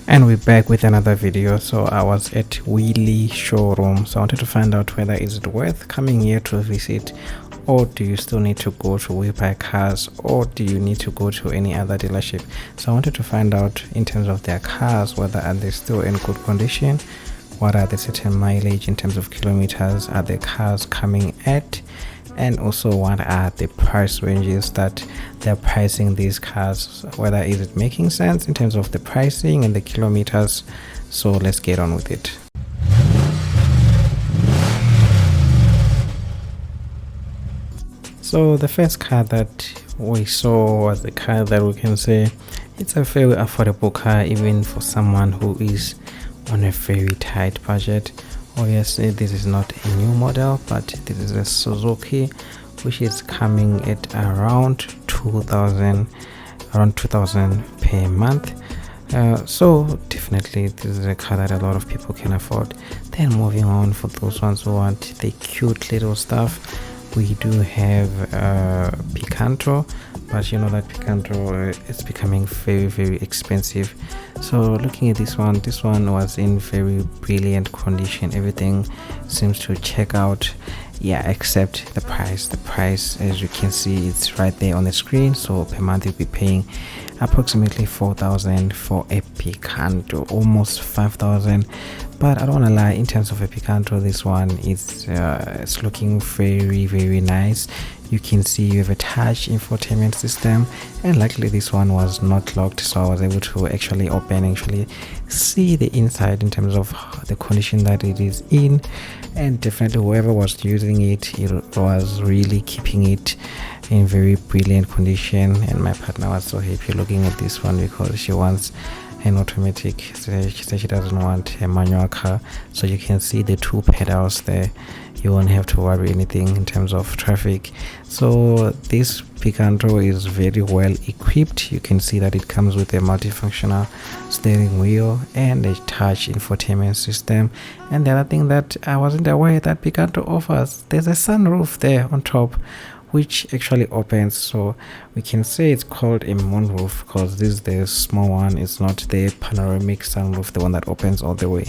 And we're back with another video. So I was at Weelee showroom, so I wanted to find out whether is it worth coming here to visit, or do you still need to go to Webuycars, or do you need to go to any other dealership. So I wanted to find out in terms of their cars, whether are they still in good condition, what are the certain mileage in terms of kilometers are the cars coming at, and also what are the price ranges that they're pricing these cars, whether is it making sense in terms of the pricing and the kilometers. So let's get on with it. So the first car that we saw was the car that we can say it's a very affordable car, even for someone who is on a very tight budget. Obviously this is not a new model, but this is a Suzuki which is coming at around 2000 per month. So definitely this is a car that a lot of people can afford. Then moving on, for those ones who want the cute little stuff, we do have Picanto, but you know that Picanto is becoming very expensive. So looking at this one was in very brilliant condition. Everything seems to check out, yeah, except the price. The price, as you can see, it's right there on the screen. So per month you'll be paying approximately 4,000 for a Picanto, almost 5,000. But I don't want to lie, in terms of a Picanto, this one is it's looking very nice. You can see you have a touch infotainment system, and luckily this one was not locked, so I was able to actually see the inside in terms of the condition that it is in. And definitely whoever was using it was really keeping it in very brilliant condition. And my partner was so happy looking at this one because she wants an automatic. She said she doesn't want a manual car, so you can see the two pedals there. You won't have to worry anything in terms of traffic. So this Picanto is very well equipped. You can see that it comes with a multifunctional steering wheel and a touch infotainment system. And the other thing that I wasn't aware that Picanto offers, there's a sunroof there on top, which actually opens. So we can say it's called a moonroof because this is the small one. It's not the panoramic sunroof, the one that opens all the way,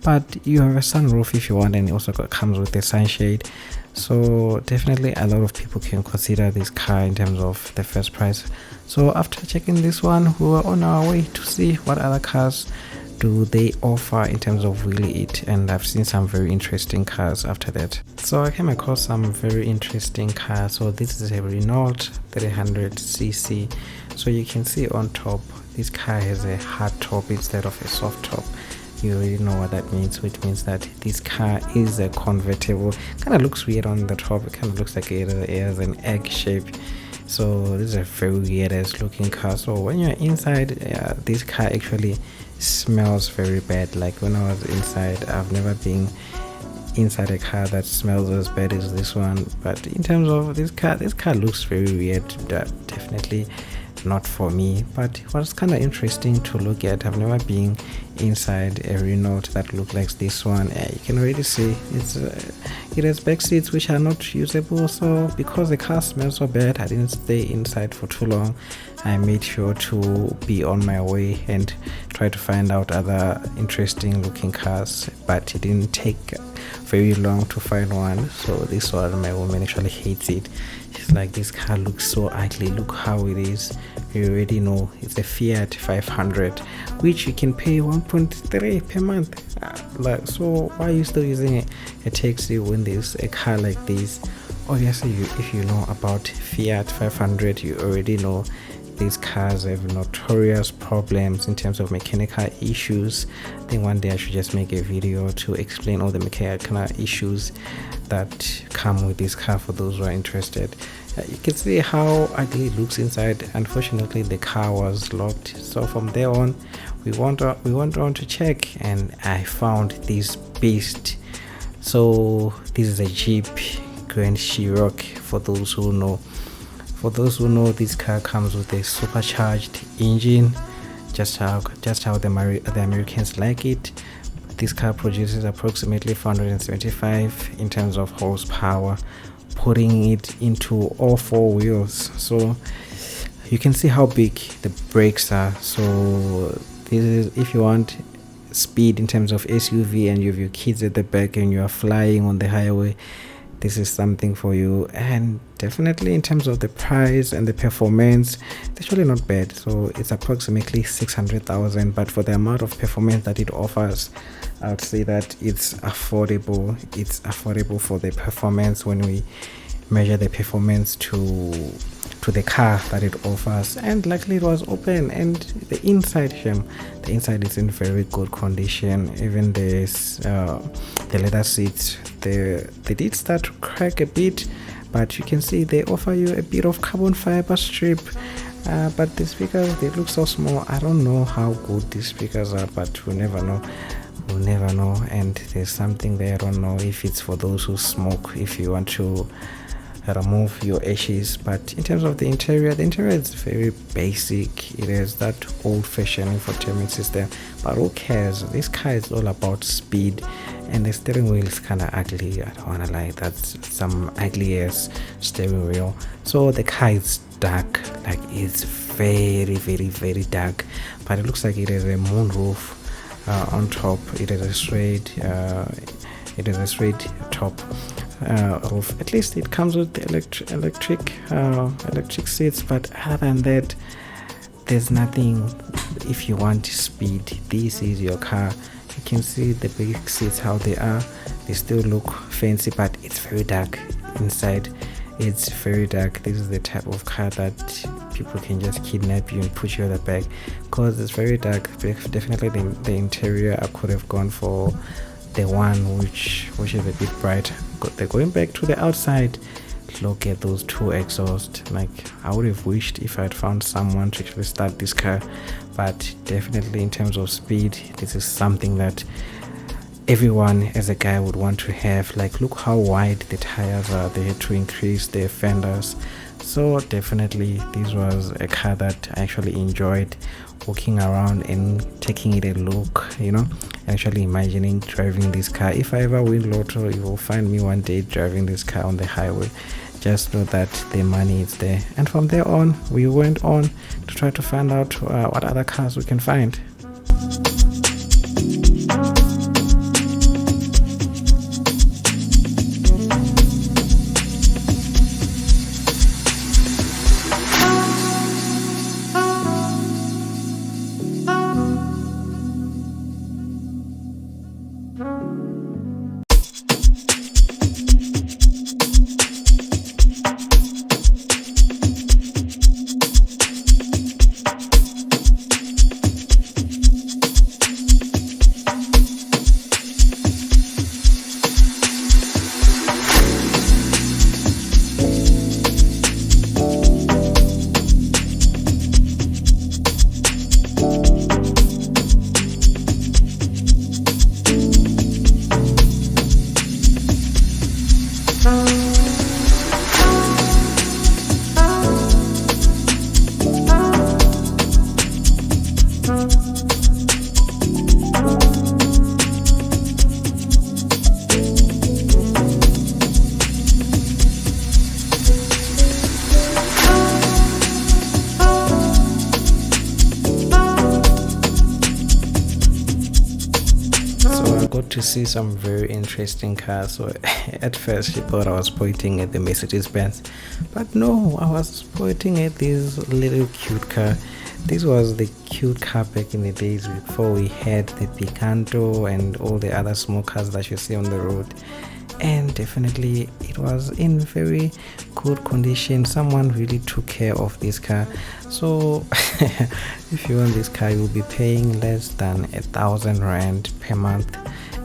but you have a sunroof if you want, and it also comes with a sunshade. So definitely a lot of people can consider this car in terms of the first price. So after checking this one, we were on our way to see what other cars do they offer in terms of Weelee it, and I've seen some very interesting cars after that. So I came across some very interesting cars. So this is a Renault 300cc. So you can see on top, this car has a hard top instead of a soft top. You already know what that means, which means that this car is a convertible. Kind of looks weird on the top. It kind of looks like it has an egg shape. So this is a very weird ass looking car. So when you're inside, this car actually smells very bad. Like when I was inside, I've never been inside a car that smells as bad as this one. But in terms of this car looks very weird. Definitely not for me, but it was kind of interesting to look at. I've never been inside a Renault that looked like this one. You can already see it has back seats which are not usable. So because the car smells so bad, I didn't stay inside for too long. I made sure to be on my way and try to find out other interesting looking cars, but it didn't take very long to find one. So this one, my woman actually hates it. She's like, this car looks so ugly, look how it is. You already know it's a Fiat 500, which you can pay 1.3 per month. So why are you still using a taxi when there's a car like this? Obviously, if you know about Fiat 500, you already know these cars have notorious problems in terms of mechanical issues. I think one day I should just make a video to explain all the mechanical issues that come with this car for those who are interested. You can see how ugly it looks inside. Unfortunately, the car was locked, so from there on we went on to check, and I found this beast. So this is a Jeep Grand Cherokee. For those who know, this car comes with a supercharged engine, just how the Americans like it. This car produces approximately 475 in terms of horsepower, putting it into all four wheels. So you can see how big the brakes are. So This is if you want speed in terms of SUV and you have your kids at the back and you are flying on the highway, this is something for you. And definitely in terms of the price and the performance, it's actually not bad. So it's approximately 600,000, but for the amount of performance that it offers, I would say that it's affordable. It's affordable for the performance when we measure the performance to the car that it offers. And luckily it was open, and the inside is in very good condition. Even the leather seats, they did start to crack a bit, but you can see they offer you a bit of carbon fiber strip. But the speakers, they look so small. I don't know how good these speakers are, but we'll never know. And there's something there, I don't know if it's for those who smoke, if you want to remove your ashes. But in terms of the interior is very basic. It has that old-fashioned infotainment system, but who cares? This car is all about speed, and the steering wheel is kind of ugly. I don't want to lie, that's some ugly ass steering wheel. So the car is dark, like it's very, very, very dark, but it looks like it has a moonroof on top. It has a straight top roof. At least it comes with the electric seats, but other than that, there's nothing. If you want speed, this is your car. You can see the big seats, how they are. They still look fancy, but it's very dark inside. It's very dark. This is the type of car that people can just kidnap you and put you at the back, because it's very dark. Definitely the interior, I could have gone for the one which is a bit bright. They're going back to the outside. Look at those two exhausts. Like, I would have wished if I had found someone to actually start this car. But definitely in terms of speed, this is something that everyone as a guy would want to have. Like, look how wide the tires are. They had to increase their fenders. So definitely this was a car that I actually enjoyed walking around and taking it a look, actually imagining driving this car. If I ever win lotto, you will find me one day driving this car on the highway. Just know that the money is there. And from there on, we went on to try to find out what other cars we can find. To see some very interesting cars. So at first she thought I was pointing at the Mercedes-Benz, but no, I was pointing at this little cute car. This was the cute car back in the days before we had the Picanto and all the other small cars that you see on the road. And definitely it was in very good condition. Someone really took care of this car. So if you want this car, you'll be paying less than 1,000 rand per month,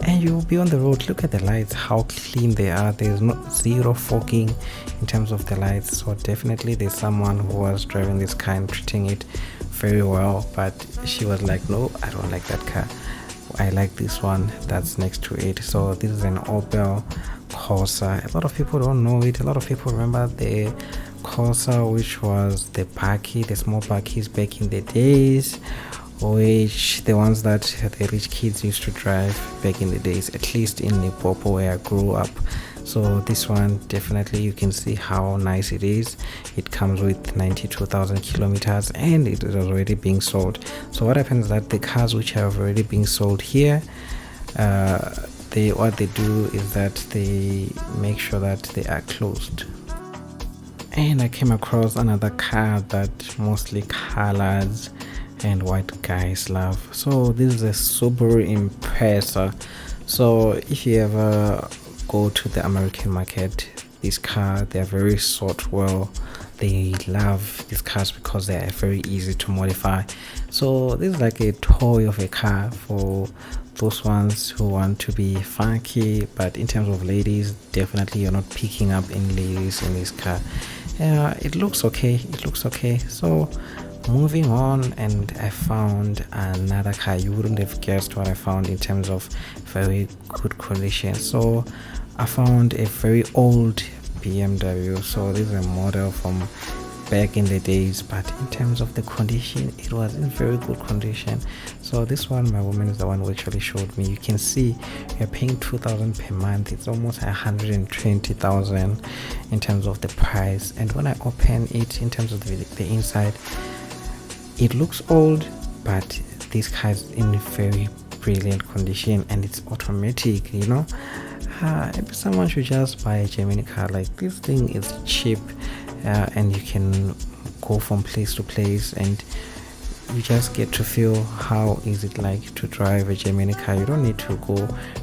and you'll be on the road. Look at the lights, how clean they are. There's zero fogging in terms of the lights. So definitely there's someone who was driving this car and treating it very well. But she was like, no, I don't like that car, I like this one that's next to it. So this is an Opel Corsa. A lot of people don't know it. A lot of people remember the Corsa, which was the Bakkie, the small Bakkies back in the days, which the ones that the rich kids used to drive back in the days, at least in Limpopo where I grew up. So this one, definitely you can see how nice it is. It comes with 92,000 kilometers and it is already being sold. So what happens is that the cars which have already been sold here, what they do is that they make sure that they are closed. And I came across another car that mostly colors and white guys love. So this is a Subaru Impreza. So if you ever go to the American market, this car, they are very sought well. They love these cars because they are very easy to modify. So this is like a toy of a car for those ones who want to be funky, but in terms of ladies, definitely you're not picking up any ladies in this car. It looks okay, so moving on, and I found another car. You wouldn't have guessed what I found in terms of very good condition. So I found a very old BMW. So this is a model from back in the days, but in terms of the condition, it was in very good condition. So this one, my woman is the one who actually showed me. You can see you're paying 2,000 per month. It's almost 120,000 in terms of the price. And when I open it, in terms of the inside, it looks old, but this car is in very brilliant condition and it's automatic. Someone should just buy a Gemini car. Like, this thing is cheap, and you can go from place to place and you just get to feel how is it like to drive a Gemini car. You don't need to go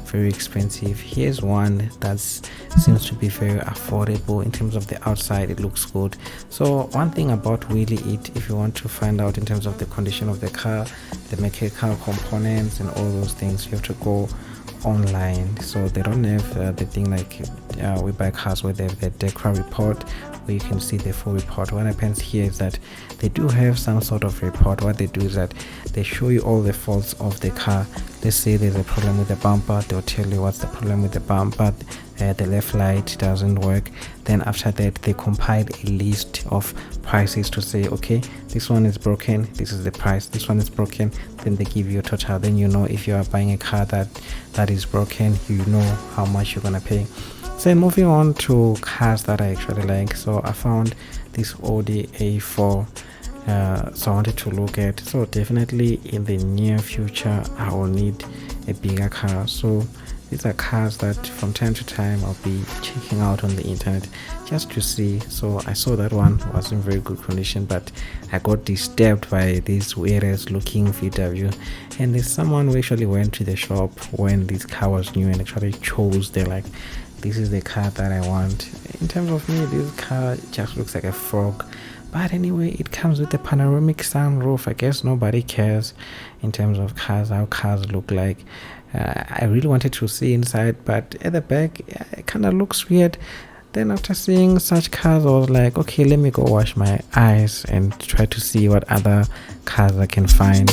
very expensive. Here's one that seems to be very affordable. In terms of the outside, it looks good. So one thing about Weelee, if you want to find out in terms of the condition of the car, the mechanical components and all those things, you have to go online. So they don't have the thing like Webuycars where they have the DECRA report where you can see the full report. What happens here is that they do have some sort of report. What they do is that they show you all the faults of the car. Let's say there's a problem with the bumper, they'll tell you what's the problem with the bumper. The left light doesn't work. Then after that, they compile a list of prices to say, okay, this one is broken, this is the price, this one is broken. Then they give you a total. Then you know if you are buying a car that is broken, you know how much you're gonna pay. So moving on to cars that I actually like. So I found this Audi A4, so I wanted to look at. So definitely in the near future I will need a bigger car. So these are cars that from time to time I'll be checking out on the internet just to see. So I saw that one was in very good condition, but I got disturbed by this weirdest looking VW. And there's someone who actually went to the shop when this car was new and actually chose, they're like, this is the car that I want. In terms of me, this car just looks like a frog. But anyway, it comes with a panoramic sunroof. I guess nobody cares in terms of cars, how cars look like. I really wanted to see inside, but at the back, it kind of looks weird. Then after seeing such cars, I was like, okay, let me go wash my eyes and try to see what other cars I can find.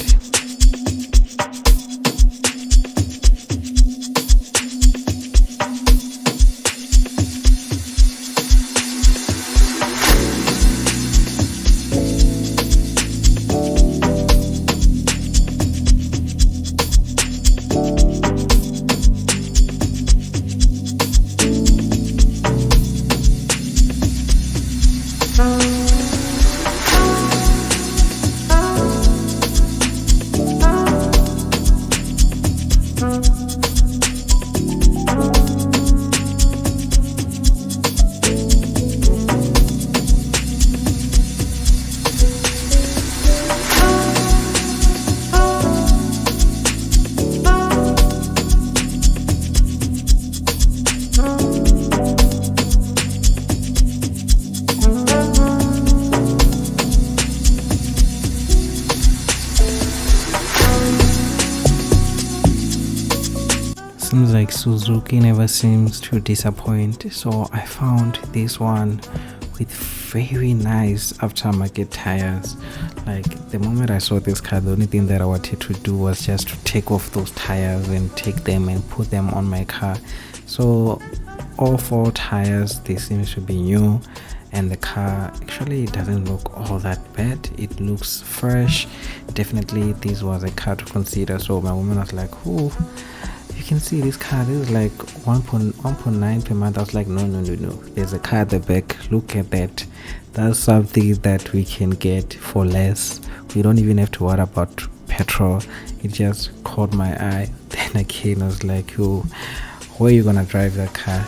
Seems like Suzuki never seems to disappoint. So I found this one with very nice aftermarket tires. Like, the moment I saw this car, the only thing that I wanted to do was just to take off those tires and take them and put them on my car. So all four tires, they seem to be new, and the car actually doesn't look all that bad. It looks fresh. Definitely this was a car to consider. So my woman was like, oh, you can see this car, this is like 1.9 per month. I was like, no, there's a car at the back. Look at that. That's something that we can get for less. We don't even have to worry about petrol. It just caught my eye. Then again I was like, yo, where are you gonna drive that car?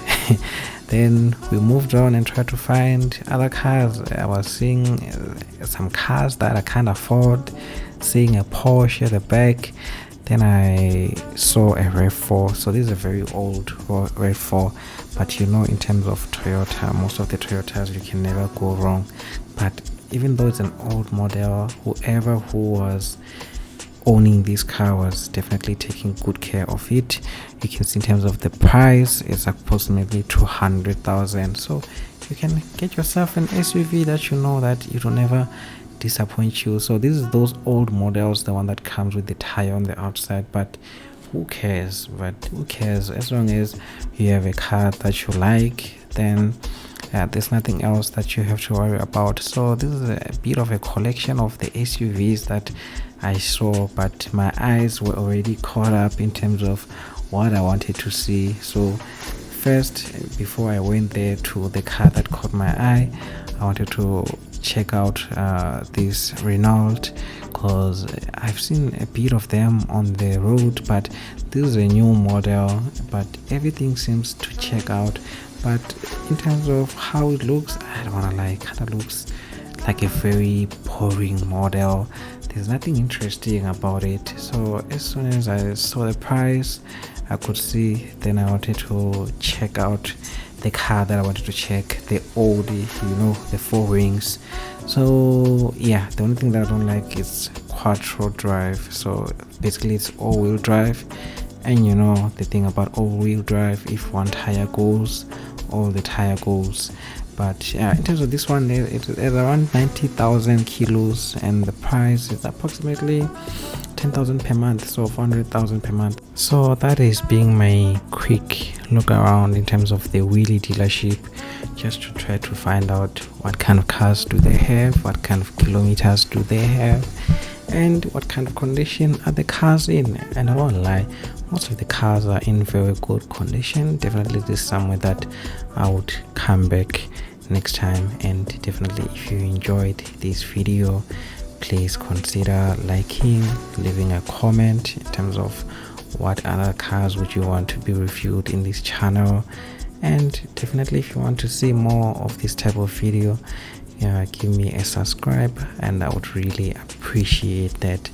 Then we moved on and tried to find other cars. I was seeing some cars that I can't afford, seeing a Porsche at the back. Then I saw a RAV4. So this is a very old RAV4, but you know, in terms of Toyota, most of the Toyotas, you can never go wrong. But even though it's an old model, whoever who was owning this car was definitely taking good care of it. You can see in terms of the price, it's approximately 200,000. So you can get yourself an SUV that you know that it will never disappoint you. So this is those old models, the one that comes with the tire on the outside, but who cares? As long as you have a car that you like, then there's nothing else that you have to worry about. So this is a bit of a collection of the SUVs that I saw, but my eyes were already caught up in terms of what I wanted to see. So first, before I went there to the car that caught my eye, I wanted to check out this Renault, because I've seen a bit of them on the road, but this is a new model, but everything seems to check out. But in terms of how it looks, I don't wanna lie, kind of looks like a very boring model. There's nothing interesting about it. So as soon as I saw the price, I could see, then I wanted to check out the car that I wanted to check, the Audi, you know, the 4 rings. So yeah, the only thing that I don't like is quattro drive. So basically it's all-wheel drive, and you know the thing about all-wheel drive, if one tire goes, all the tire goes. But yeah, in terms of this one, it's around 90,000 kilos, and the price is approximately 10,000 per month, so 400,000 per month. So that is being my quick look around in terms of the Weelee dealership, just to try to find out what kind of cars do they have, what kind of kilometers do they have, and what kind of condition are the cars in. And I won't lie, most of the cars are in very good condition. Definitely this is somewhere that I would come back next time. And definitely, if you enjoyed this video, please consider liking, leaving a comment in terms of what other cars would you want to be reviewed in this channel. And definitely, if you want to see more of this type of video, give me a subscribe, and I would really appreciate that,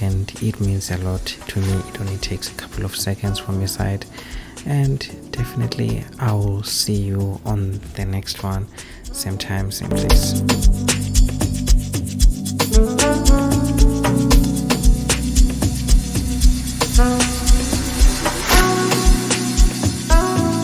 and it means a lot to me. It only takes a couple of seconds from your side. And definitely I will see you on the next one, same time, same place.